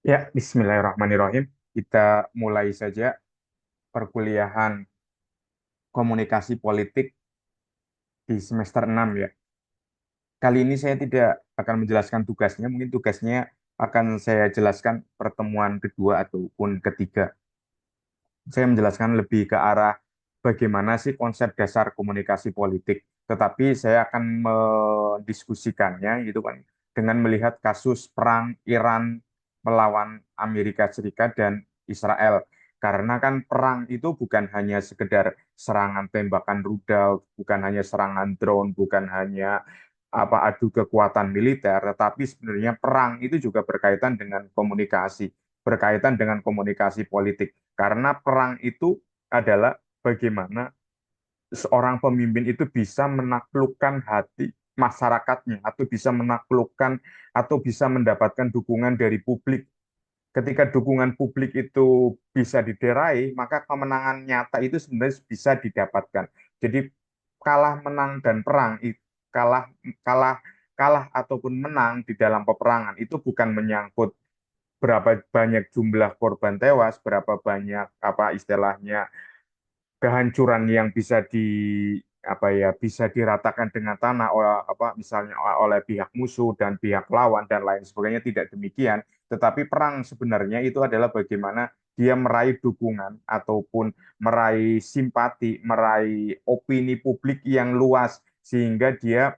Ya, bismillahirrahmanirrahim. Kita mulai saja perkuliahan komunikasi politik di semester 6 ya. Kali ini saya tidak akan menjelaskan tugasnya, mungkin tugasnya akan saya jelaskan pertemuan kedua ataupun ketiga. Saya menjelaskan lebih ke arah bagaimana sih konsep dasar komunikasi politik. Tetapi saya akan mendiskusikannya gitu kan dengan melihat kasus perang Iran melawan Amerika Serikat dan Israel. Karena kan perang itu bukan hanya sekedar serangan tembakan rudal, bukan hanya serangan drone, bukan hanya adu kekuatan militer, tetapi sebenarnya perang itu juga berkaitan dengan komunikasi politik. Karena perang itu adalah bagaimana seorang pemimpin itu bisa menaklukkan hati masyarakatnya atau bisa menaklukkan atau bisa mendapatkan dukungan dari publik. Ketika dukungan publik itu bisa diderai, maka kemenangan nyata itu sebenarnya bisa didapatkan. Jadi kalah menang dan perang kalah kalah kalah ataupun menang di dalam peperangan itu bukan menyangkut berapa banyak jumlah korban tewas, berapa banyak istilahnya kehancuran yang bisa diratakan dengan tanah oleh misalnya oleh pihak musuh dan pihak lawan dan lain sebagainya, tidak demikian. Tetapi perang sebenarnya itu adalah bagaimana dia meraih dukungan ataupun meraih simpati, meraih opini publik yang luas sehingga dia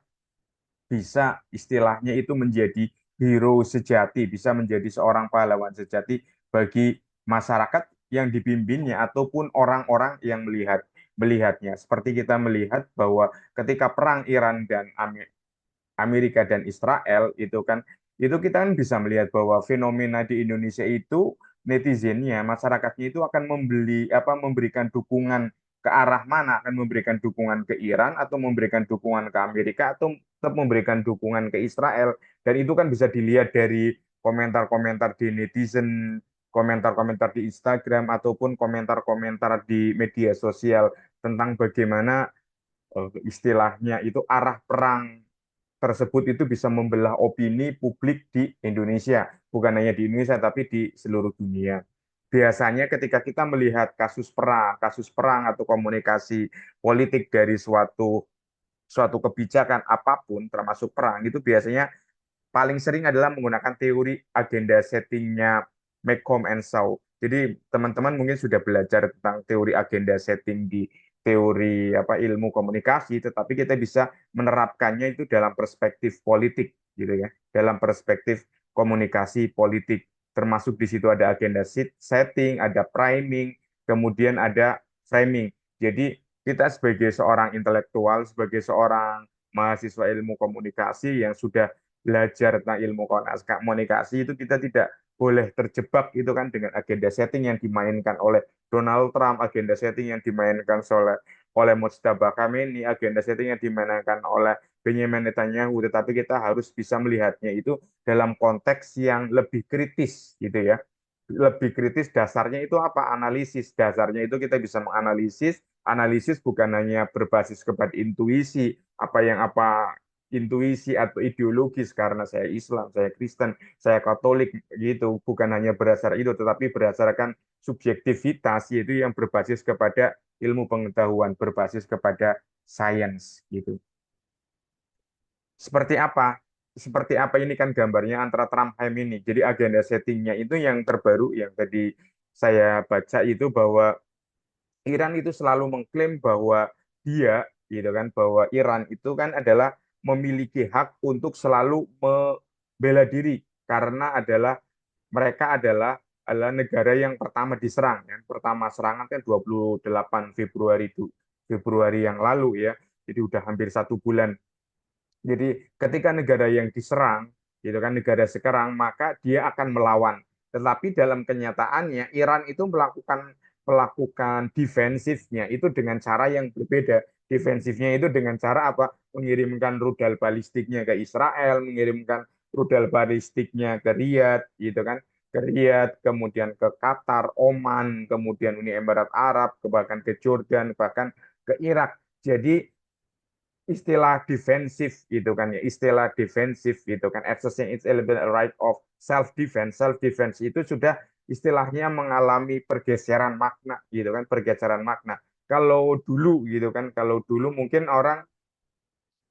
bisa istilahnya itu menjadi hero sejati, bisa menjadi seorang pahlawan sejati bagi masyarakat yang dipimpinnya ataupun orang-orang yang melihatnya. Seperti kita melihat bahwa ketika perang Iran dan Amerika dan Israel itu kita kan bisa melihat bahwa fenomena di Indonesia itu netizennya, masyarakatnya itu akan memberikan dukungan ke arah mana, akan memberikan dukungan ke Iran atau memberikan dukungan ke Amerika atau tetap memberikan dukungan ke Israel. Dan itu kan bisa dilihat dari komentar-komentar di netizen, komentar-komentar di Instagram ataupun komentar-komentar di media sosial tentang bagaimana istilahnya itu arah perang tersebut itu bisa membelah opini publik di Indonesia, bukan hanya di Indonesia tapi di seluruh dunia. Biasanya ketika kita melihat kasus perang atau komunikasi politik dari suatu suatu kebijakan apapun termasuk perang itu biasanya paling sering adalah menggunakan teori agenda settingnya Malcolm and Shaw. Jadi teman-teman mungkin sudah belajar tentang teori agenda setting di teori ilmu komunikasi, tetapi kita bisa menerapkannya itu dalam perspektif politik gitu ya, dalam perspektif komunikasi politik. Termasuk di situ ada agenda setting, ada priming, kemudian ada framing. Jadi kita sebagai seorang intelektual, sebagai seorang mahasiswa ilmu komunikasi yang sudah belajar tentang ilmu komunikasi itu kita tidak boleh terjebak itu kan dengan agenda setting yang dimainkan oleh Donald Trump, agenda setting yang dimainkan oleh Mujtaba Khamenei, agenda setting yang dimainkan oleh Benjamin Netanyahu, tetapi kita harus bisa melihatnya itu dalam konteks yang lebih kritis gitu ya. Lebih kritis dasarnya itu apa? Analisis. Dasarnya itu kita bisa menganalisis, analisis bukan hanya berbasis kepada intuisi, intuisi atau ideologis karena saya Islam, saya Kristen, saya Katolik gitu, bukan hanya berdasar itu tetapi berdasarkan subjektivitas yaitu yang berbasis kepada ilmu pengetahuan, berbasis kepada sains gitu. Seperti apa? Seperti apa ini kan gambarnya antara Trump ini. Jadi agenda settingnya itu yang terbaru yang tadi saya baca itu bahwa Iran itu selalu mengklaim bahwa dia gitu kan bahwa Iran itu kan adalah memiliki hak untuk selalu membela diri karena mereka adalah negara yang pertama diserang kan. Pertama serangan kan 28 Februari itu Februari yang lalu ya. Jadi udah hampir 1 bulan. Jadi ketika negara yang diserang, gitu kan negara sekarang, maka dia akan melawan. Tetapi dalam kenyataannya Iran itu melakukan defensifnya itu dengan cara yang berbeda. Defensifnya itu dengan cara apa? Mengirimkan rudal balistiknya ke Israel, mengirimkan rudal balistiknya ke Riyadh, gitu kan? Ke Riyadh, kemudian ke Qatar, Oman, kemudian Uni Emirat Arab, bahkan ke Jordan, bahkan ke Irak. Jadi istilah defensif gitu kan ya, istilah defensif gitu kan, exercising its elemental right of self defense. Self defense itu sudah istilahnya mengalami pergeseran makna gitu kan, pergeseran makna. Kalau dulu gitu kan, kalau dulu mungkin orang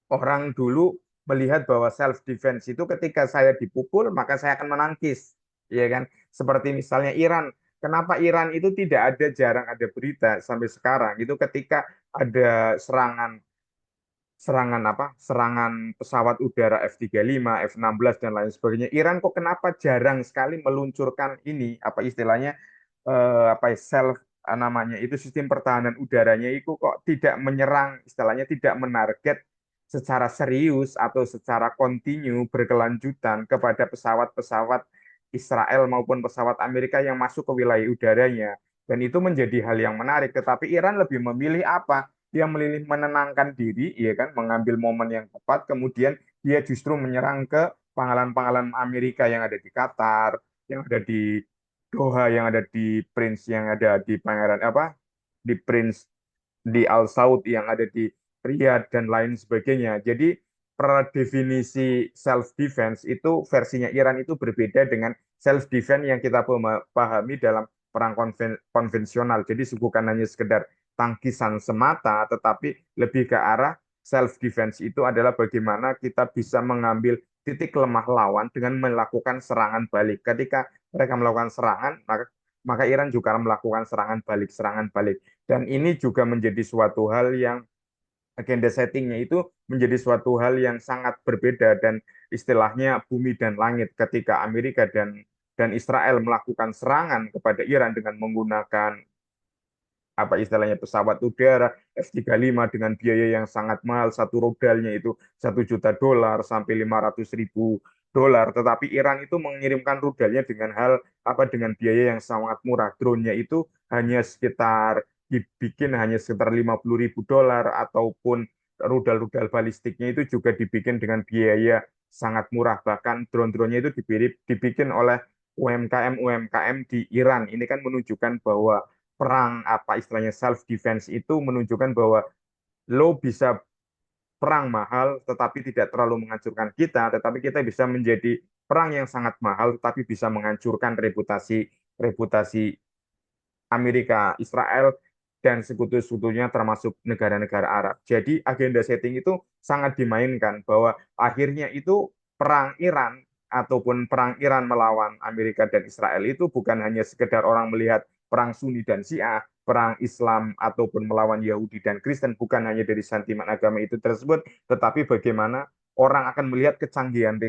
orang dulu melihat bahwa self defense itu ketika saya dipukul maka saya akan menangkis, ya kan? Seperti misalnya Iran. Kenapa Iran itu tidak ada, jarang ada berita sampai sekarang itu ketika ada serangan serangan apa? Serangan pesawat udara F-35, F-16 dan lain sebagainya. Iran kok kenapa jarang sekali meluncurkan ini apa istilahnya apa ya, self namanya itu sistem pertahanan udaranya itu kok tidak menyerang istilahnya tidak menarget secara serius atau secara kontinu berkelanjutan kepada pesawat-pesawat Israel maupun pesawat Amerika yang masuk ke wilayah udaranya. Dan itu menjadi hal yang menarik. Tetapi Iran lebih memilih apa? Dia memilih menenangkan diri, ya kan, mengambil momen yang tepat, kemudian dia justru menyerang ke pangkalan-pangkalan Amerika yang ada di Qatar, yang ada di Doha, yang ada di Prince, yang ada di Pangeran apa, di Prince, di Al Saud, yang ada di Riyadh dan lain sebagainya. Jadi per definisi self defense itu versinya Iran itu berbeda dengan self defense yang kita pahami dalam perang konvensional. Jadi bukan hanya sekedar tangkisan semata, tetapi lebih ke arah self defense itu adalah bagaimana kita bisa mengambil titik lemah lawan dengan melakukan serangan balik. Ketika mereka melakukan serangan, maka Iran juga melakukan serangan balik. Dan ini juga menjadi suatu hal yang agenda settingnya itu menjadi suatu hal yang sangat berbeda dan istilahnya bumi dan langit ketika Amerika dan Israel melakukan serangan kepada Iran dengan menggunakan apa istilahnya pesawat udara F-35 dengan biaya yang sangat mahal, satu rudalnya itu $1 juta sampai $500.000. Tetapi Iran itu mengirimkan rudalnya dengan dengan biaya yang sangat murah. Drone-nya itu hanya sekitar dibikin hanya sekitar $50.000 ataupun rudal-rudal balistiknya itu juga dibikin dengan biaya sangat murah. Bahkan drone-drone-nya itu dibikin oleh UMKM di Iran. Ini kan menunjukkan bahwa perang apa istilahnya self defense itu menunjukkan bahwa lo bisa perang mahal tetapi tidak terlalu menghancurkan kita, tetapi kita bisa menjadi perang yang sangat mahal tetapi bisa menghancurkan reputasi reputasi Amerika, Israel, dan sekutu-sekutunya termasuk negara-negara Arab. Jadi agenda setting itu sangat dimainkan bahwa akhirnya itu perang Iran ataupun perang Iran melawan Amerika dan Israel itu bukan hanya sekedar orang melihat perang Sunni dan Syiah, perang Islam ataupun melawan Yahudi dan Kristen bukan hanya dari sentimen agama itu tersebut, tetapi bagaimana orang akan melihat kecanggihan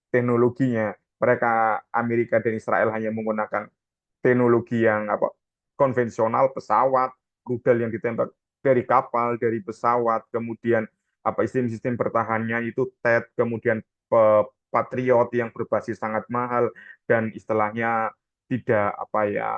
teknologinya. Mereka Amerika dan Israel hanya menggunakan teknologi yang apa konvensional, pesawat, rudal yang ditembak dari kapal, dari pesawat, kemudian apa sistem-sistem pertahanannya itu TED, kemudian Patriot yang berbasis sangat mahal dan istilahnya tidak apa ya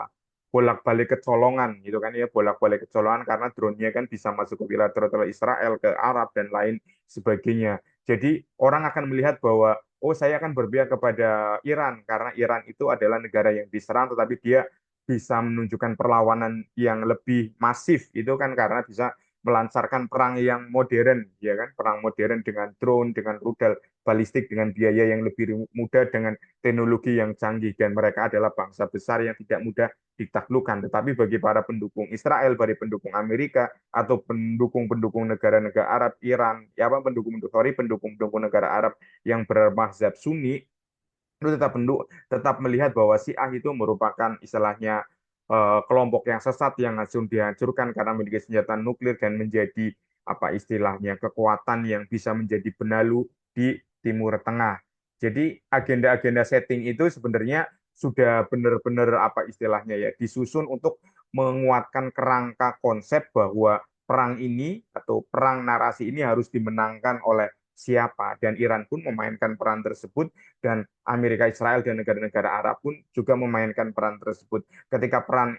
bolak-balik kecolongan gitu kan ya, bolak-balik kecolongan karena drone-nya kan bisa masuk ke wilayah teritorial Israel, ke Arab dan lain sebagainya. Jadi orang akan melihat bahwa oh saya akan berpihak kepada Iran karena Iran itu adalah negara yang diserang tetapi dia bisa menunjukkan perlawanan yang lebih masif itu kan karena bisa melancarkan perang yang modern ya kan, perang modern dengan drone, dengan rudal balistik, dengan biaya yang lebih mudah, dengan teknologi yang canggih, dan mereka adalah bangsa besar yang tidak mudah ditaklukkan. Tetapi bagi para pendukung Israel, bagi pendukung Amerika atau pendukung-pendukung negara-negara Arab, Iran, ya apa pendukung-pendukung negara Arab yang bermazhab Sunni itu tetap melihat bahwa Syiah itu merupakan istilahnya kelompok yang sesat yang langsung dihancurkan karena memiliki senjata nuklir dan menjadi apa istilahnya kekuatan yang bisa menjadi benalu di Timur Tengah. Jadi agenda-agenda setting itu sebenarnya sudah benar-benar apa istilahnya ya disusun untuk menguatkan kerangka konsep bahwa perang ini atau perang narasi ini harus dimenangkan oleh siapa, dan Iran pun memainkan peran tersebut dan Amerika, Israel, dan negara-negara Arab pun juga memainkan peran tersebut. Ketika perang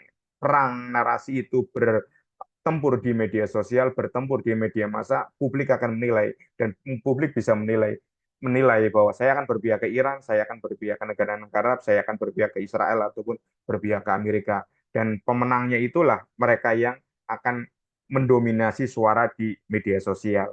narasi itu bertempur di media sosial, bertempur di media massa, publik akan menilai dan publik bisa menilai menilai bahwa saya akan berpihak ke Iran, saya akan berpihak ke negara-negara Arab, saya akan berpihak ke Israel ataupun berpihak ke Amerika. Dan pemenangnya itulah mereka yang akan mendominasi suara di media sosial.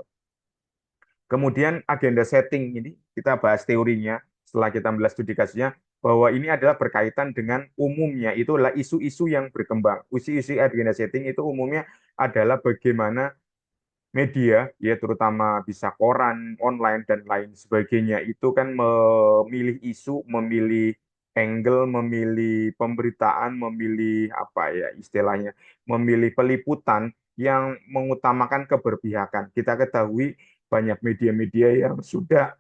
Kemudian agenda setting ini kita bahas teorinya setelah kita membahas studi kasusnya. bahwa ini adalah berkaitan dengan umumnya itu adalah isu-isu yang berkembang. Isu-isu agenda setting itu umumnya adalah bagaimana media, ya terutama bisa koran, online dan lain sebagainya itu kan memilih isu, memilih angle, memilih pemberitaan, memilih apa ya istilahnya, memilih peliputan yang mengutamakan keberpihakan. Kita ketahui banyak media-media yang sudah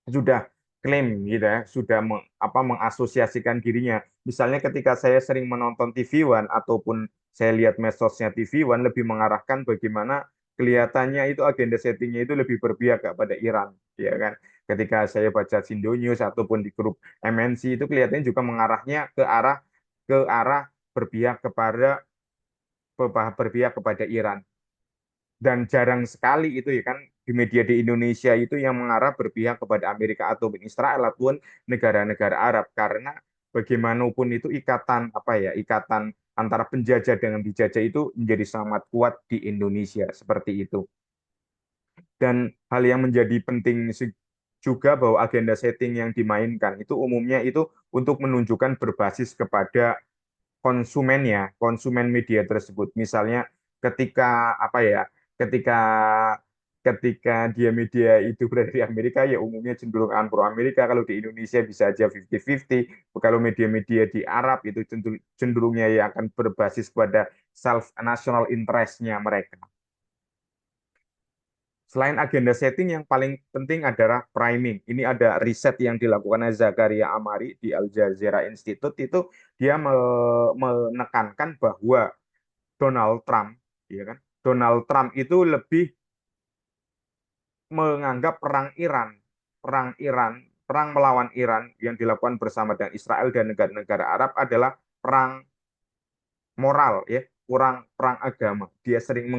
sudah klaim gitu ya, sudah mengasosiasikan dirinya. Misalnya ketika saya sering menonton TV One ataupun saya lihat medsosnya TV One lebih mengarahkan bagaimana kelihatannya itu agenda settingnya itu lebih berpihak kepada Iran, ya kan? Ketika saya baca Sindo News ataupun di grup MNC itu kelihatannya juga mengarahnya ke arah berpihak kepada berpihak kepada Iran dan jarang sekali itu ya kan di media di Indonesia itu yang mengarah berpihak kepada Amerika ataupun Israel ataupun negara-negara Arab karena bagaimanapun itu ikatan apa ya ikatan antara penjajah dengan dijajah itu menjadi sangat kuat di Indonesia seperti itu dan hal yang menjadi penting juga bahwa agenda setting yang dimainkan itu umumnya itu untuk menunjukkan berbasis kepada konsumennya, konsumen media tersebut. Misalnya ketika apa ya, ketika ketika dia media itu berada di Amerika ya umumnya cenderung pro Amerika. Kalau di Indonesia bisa aja 50-50. Kalau media-media di Arab itu cenderungnya ya akan berbasis pada self national interest-nya mereka. Selain agenda setting, yang paling penting adalah priming. Ini ada riset yang dilakukan Zakaria Amari di Al Jazeera Institute itu dia menekankan bahwa Donald Trump, ya kan? Donald Trump itu lebih menganggap perang melawan Iran yang dilakukan bersama dengan Israel dan negara-negara Arab adalah perang moral ya, kurang perang agama. Dia sering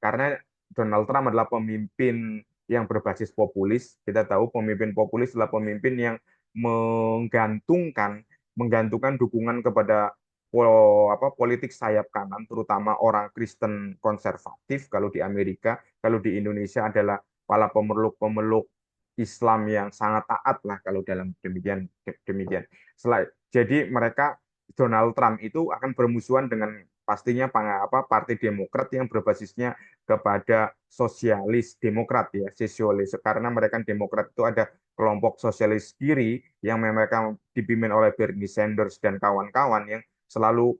karena Donald Trump adalah pemimpin yang berbasis populis. Kita tahu pemimpin populis adalah pemimpin yang menggantungkan menggantungkan dukungan kepada politik sayap kanan, terutama orang Kristen konservatif kalau di Amerika, kalau di Indonesia adalah para pemeluk-pemeluk Islam yang sangat taat lah kalau dalam demikian demikian. Jadi mereka Donald Trump itu akan bermusuhan dengan pastinya Partai Demokrat yang berbasisnya kepada sosialis Demokrat ya, sosialis karena mereka Demokrat itu ada kelompok sosialis kiri yang mereka dipimpin oleh Bernie Sanders dan kawan-kawan yang selalu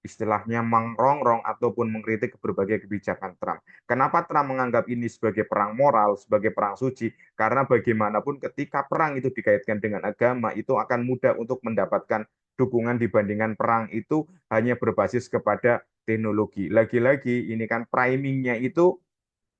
istilahnya mengrongrong ataupun mengkritik berbagai kebijakan Trump. Kenapa Trump menganggap ini sebagai perang moral, sebagai perang suci? Karena bagaimanapun ketika perang itu dikaitkan dengan agama, itu akan mudah untuk mendapatkan dukungan dibandingkan perang itu hanya berbasis kepada teknologi. Lagi-lagi ini kan primingnya itu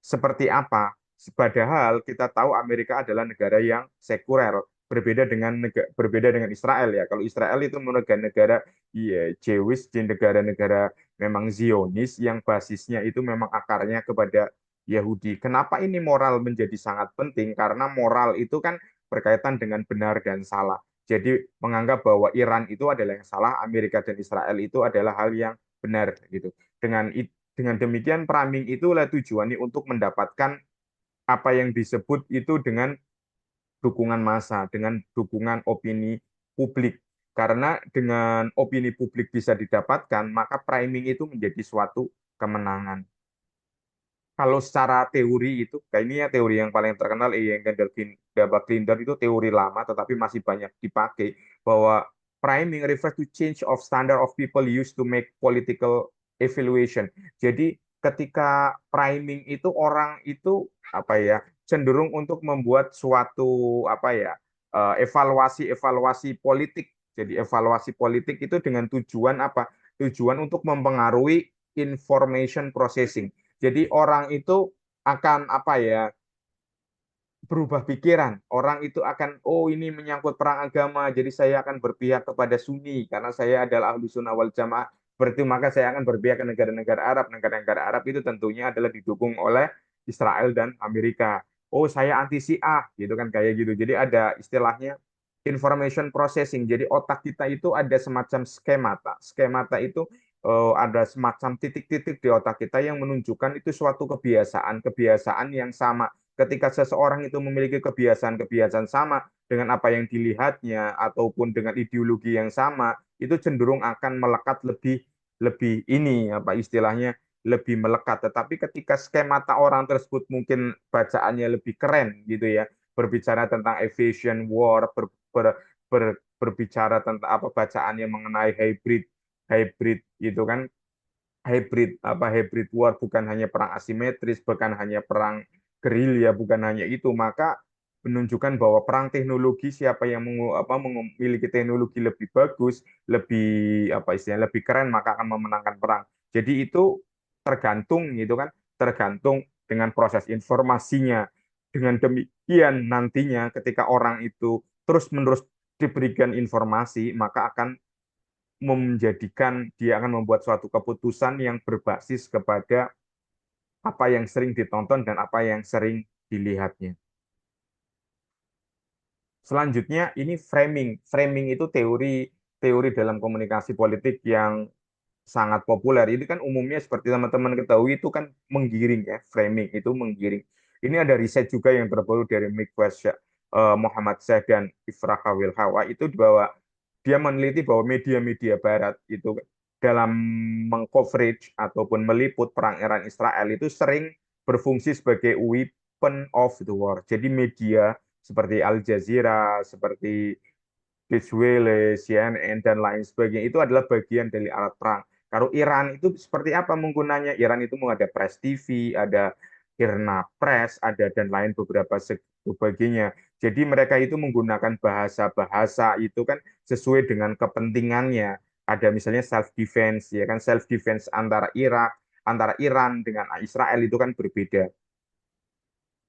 seperti apa? Padahal kita tahu Amerika adalah negara yang sekuler, berbeda dengan Israel ya. Kalau Israel itu negara-negara ya, Jewish, di negara-negara memang Zionis yang basisnya itu memang akarnya kepada Yahudi. Kenapa ini moral menjadi sangat penting? Karena moral itu kan berkaitan dengan benar dan salah. Jadi menganggap bahwa Iran itu adalah yang salah, Amerika dan Israel itu adalah hal yang benar gitu. Dengan demikian, framing itulah tujuannya untuk mendapatkan apa yang disebut itu dengan dukungan massa, dengan dukungan opini publik. Karena dengan opini publik bisa didapatkan, maka framing itu menjadi suatu kemenangan. Kalau secara teori itu, kayak ini ya teori yang paling terkenal, yang Gandalf-Klinder itu teori lama, tetapi masih banyak dipakai, bahwa priming refers to change of standard of people used to make political evaluation. Jadi ketika priming itu orang itu apa ya cenderung untuk membuat suatu apa ya evaluasi politik. Jadi evaluasi politik itu dengan tujuan apa? Tujuan untuk mempengaruhi information processing. Jadi orang itu akan apa ya berubah pikiran. Orang itu akan, oh ini menyangkut perang agama, jadi saya akan berpihak kepada Sunni karena saya adalah ahlu sunnah wal jamaah. Berarti maka saya akan berpihak ke negara-negara Arab. Negara-negara Arab itu tentunya adalah didukung oleh Israel dan Amerika. Oh saya anti Syiah, gitu kan kayak gitu. Jadi ada istilahnya information processing. Jadi otak kita itu ada semacam skemata. Skemata itu ada semacam titik-titik di otak kita yang menunjukkan itu suatu kebiasaan-kebiasaan yang sama. Ketika seseorang itu memiliki kebiasaan-kebiasaan sama, dengan apa yang dilihatnya ataupun dengan ideologi yang sama, itu cenderung akan melekat lebih lebih ini apa istilahnya lebih melekat. Tetapi ketika skemata orang tersebut mungkin bacaannya lebih keren gitu ya, berbicara tentang aviation war, berbicara tentang apa bacaannya mengenai hybrid hybrid gitu kan, hybrid war, bukan hanya perang asimetris, bukan hanya perang gerilya, bukan hanya itu, maka menunjukkan bahwa perang teknologi, siapa yang memiliki teknologi lebih bagus, lebih apa istilahnya lebih keren, maka akan memenangkan perang. Jadi itu tergantung gitu kan, tergantung dengan proses informasinya. Dengan demikian nantinya ketika orang itu terus-menerus diberikan informasi, maka akan menjadikan dia akan membuat suatu keputusan yang berbasis kepada apa yang sering ditonton dan apa yang sering dilihatnya. Selanjutnya ini framing. Framing itu teori teori dalam komunikasi politik yang sangat populer. Ini kan umumnya seperti teman-teman ketahui itu kan menggiring ya, framing itu menggiring. Ini ada riset juga yang terbaru dari Muhammad Syekh dan Ifrah Kawil Hawa itu bahwa dia meneliti bahwa media-media Barat itu dalam mengcoverage ataupun meliput perang Iran Israel itu sering berfungsi sebagai weapon of the war. Jadi media seperti Al Jazeera, seperti Deutsche Welle, CNN, dan lain sebagainya itu adalah bagian dari alat perang. Kalau Iran itu seperti apa menggunanya? Iran itu ada Press TV, ada Irna Press, ada dan lain beberapa sebagainya. Jadi mereka itu menggunakan bahasa-bahasa itu kan sesuai dengan kepentingannya. Ada misalnya self defense, ya kan self defense antara Irak, antara Iran dengan Israel itu kan berbeda.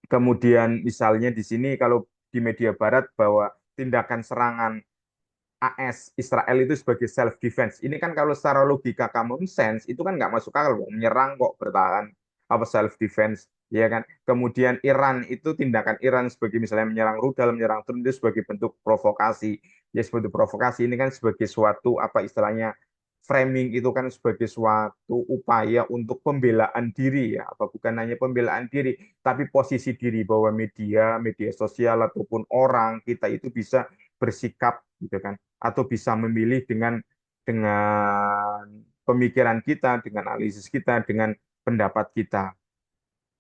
Kemudian misalnya di sini kalau di media Barat bahwa tindakan serangan AS Israel itu sebagai self defense. Ini kan kalau secara logika common sense itu kan nggak masuk akal, kok menyerang kok bertahan apa self defense, ya kan. Kemudian Iran itu tindakan Iran sebagai misalnya menyerang rudal, menyerang drone itu sebagai bentuk provokasi. Ya sebagai provokasi ini kan sebagai suatu apa istilahnya framing itu kan sebagai suatu upaya untuk pembelaan diri ya, apa bukan hanya pembelaan diri, tapi posisi diri bahwa media sosial ataupun orang kita itu bisa bersikap gitu kan atau bisa memilih dengan pemikiran kita, dengan analisis kita, dengan pendapat kita.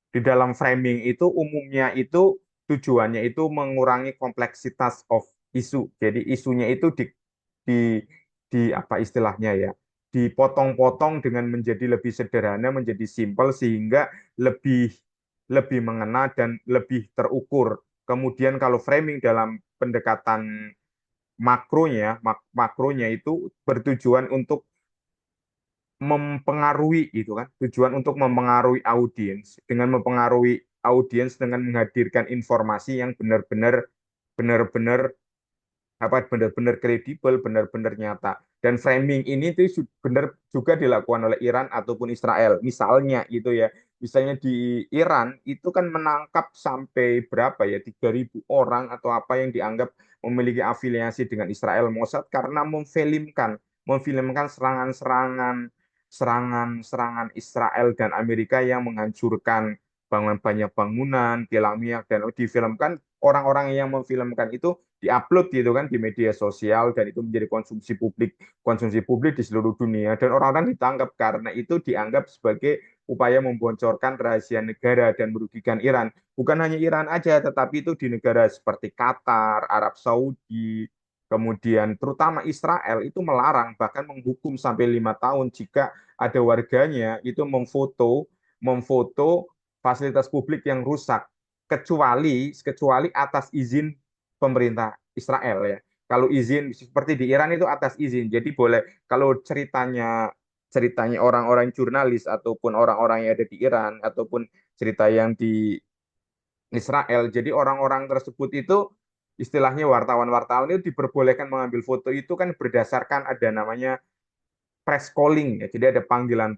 Di dalam framing itu umumnya itu tujuannya itu mengurangi kompleksitas of isu. Jadi isunya itu di, di apa istilahnya ya, dipotong-potong dengan menjadi lebih sederhana, menjadi simpel sehingga lebih lebih mengena dan lebih terukur. Kemudian kalau framing dalam pendekatan makronya itu bertujuan untuk mempengaruhi itu kan, tujuan untuk mempengaruhi audiens, dengan mempengaruhi audiens dengan menghadirkan informasi yang benar-benar apa benar-benar kredibel, benar-benar nyata. Dan framing ini tuh benar juga dilakukan oleh Iran ataupun Israel. Misalnya itu ya, misalnya di Iran itu kan menangkap sampai berapa ya 3.000 orang atau apa yang dianggap memiliki afiliasi dengan Israel Mossad karena memfilmkan serangan Israel dan Amerika yang menghancurkan banyak bangunan, kilang minyak dan difilmkan orang-orang yang memfilmkan itu diupload gitu kan di media sosial dan itu menjadi konsumsi publik di seluruh dunia dan orang-orang ditangkap karena itu dianggap sebagai upaya membocorkan rahasia negara dan merugikan Iran. Bukan hanya Iran aja, tetapi itu di negara seperti Qatar, Arab Saudi, kemudian terutama Israel itu melarang bahkan menghukum sampai 5 tahun jika ada warganya itu memfoto fasilitas publik yang rusak kecuali atas izin pemerintah Israel ya. Kalau izin seperti di Iran itu atas izin. Jadi boleh kalau ceritanya ceritanya orang-orang jurnalis ataupun orang-orang yang ada di Iran ataupun cerita yang di Israel. Jadi orang-orang tersebut itu istilahnya wartawan-wartawan itu diperbolehkan mengambil foto itu kan berdasarkan ada namanya press calling ya. Jadi ada panggilan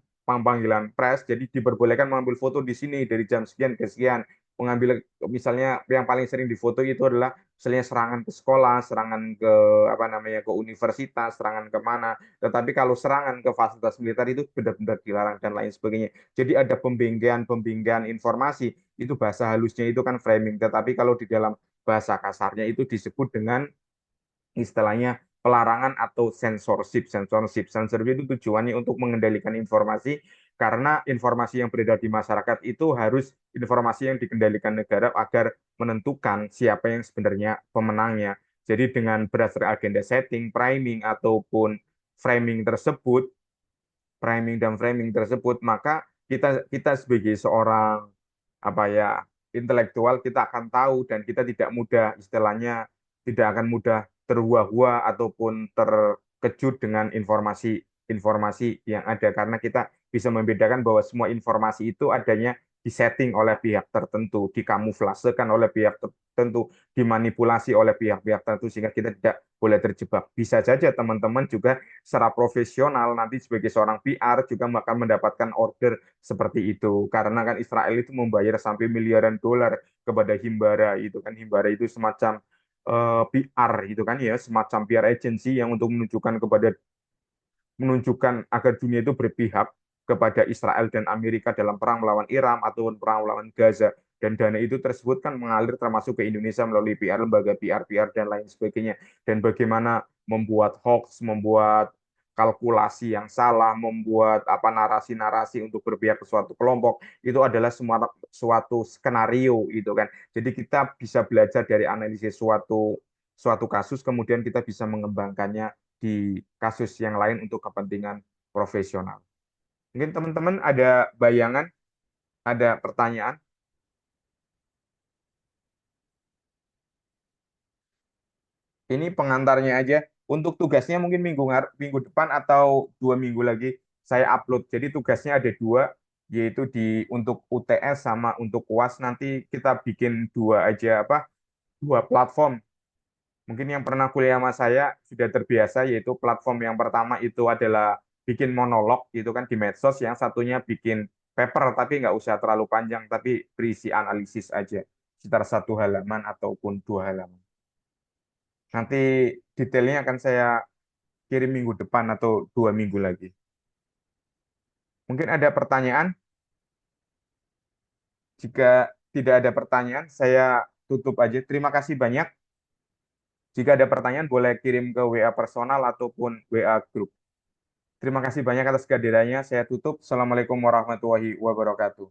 press. Jadi diperbolehkan mengambil foto di sini dari jam sekian ke sekian. Mengambil misalnya yang paling sering difoto itu adalah misalnya serangan ke sekolah, serangan ke apa namanya ke universitas, serangan ke mana. Tetapi kalau serangan ke fasilitas militer itu benar-benar dilarang dan lain sebagainya. Jadi ada pembingkian informasi itu bahasa halusnya itu kan framing. Tetapi kalau di dalam bahasa kasarnya itu disebut dengan istilahnya pelarangan atau censorship. Censorship itu tujuannya untuk mengendalikan informasi karena informasi yang beredar di masyarakat itu harus informasi yang dikendalikan negara agar menentukan siapa yang sebenarnya pemenangnya. Jadi dengan berdasarkan agenda setting, priming dan framing tersebut, maka kita kita sebagai seorang apa ya intelektual kita akan tahu dan kita tidak mudah istilahnya tidak akan mudah terhua-hua ataupun terkejut dengan informasi-informasi yang ada karena kita bisa membedakan bahwa semua informasi itu adanya disetting oleh pihak tertentu, dikamuflasekan oleh pihak tertentu, dimanipulasi oleh pihak-pihak tertentu sehingga kita tidak boleh terjebak. Bisa saja teman-teman juga secara profesional nanti sebagai seorang PR juga akan mendapatkan order seperti itu karena kan Israel itu membayar sampai miliaran dolar kepada Himbara itu kan Himbara itu semacam PR itu kan ya semacam PR agency yang untuk menunjukkan agar dunia itu berpihak kepada Israel dan Amerika dalam perang melawan Iran ataupun perang melawan Gaza dan dana itu tersebut kan mengalir termasuk ke Indonesia melalui PR lembaga PR dan lain sebagainya dan bagaimana membuat hoax, membuat kalkulasi yang salah, membuat apa narasi-narasi untuk berpihak ke suatu kelompok itu adalah semua suatu skenario itu kan. Jadi kita bisa belajar dari analisis suatu suatu kasus kemudian kita bisa mengembangkannya di kasus yang lain untuk kepentingan profesional. Mungkin teman-teman ada bayangan, ada pertanyaan. Ini pengantarnya aja. Untuk tugasnya mungkin minggu depan atau 2 minggu lagi saya upload. Jadi tugasnya ada dua, yaitu untuk UTS sama untuk UAS nanti kita bikin dua aja apa? Dua platform. Mungkin yang pernah kuliah sama saya sudah terbiasa yaitu platform yang pertama itu adalah bikin monolog gitu kan di medsos, yang satunya bikin paper tapi nggak usah terlalu panjang tapi berisi analisis aja sekitar 1 halaman ataupun 2 halaman. Nanti detailnya akan saya kirim minggu depan atau 2 minggu lagi. Mungkin ada pertanyaan? Jika tidak ada pertanyaan, saya tutup aja. Terima kasih banyak. Jika ada pertanyaan, boleh kirim ke WA personal ataupun WA grup. Terima kasih banyak atas kehadirannya. Saya tutup. Assalamualaikum warahmatullahi wabarakatuh.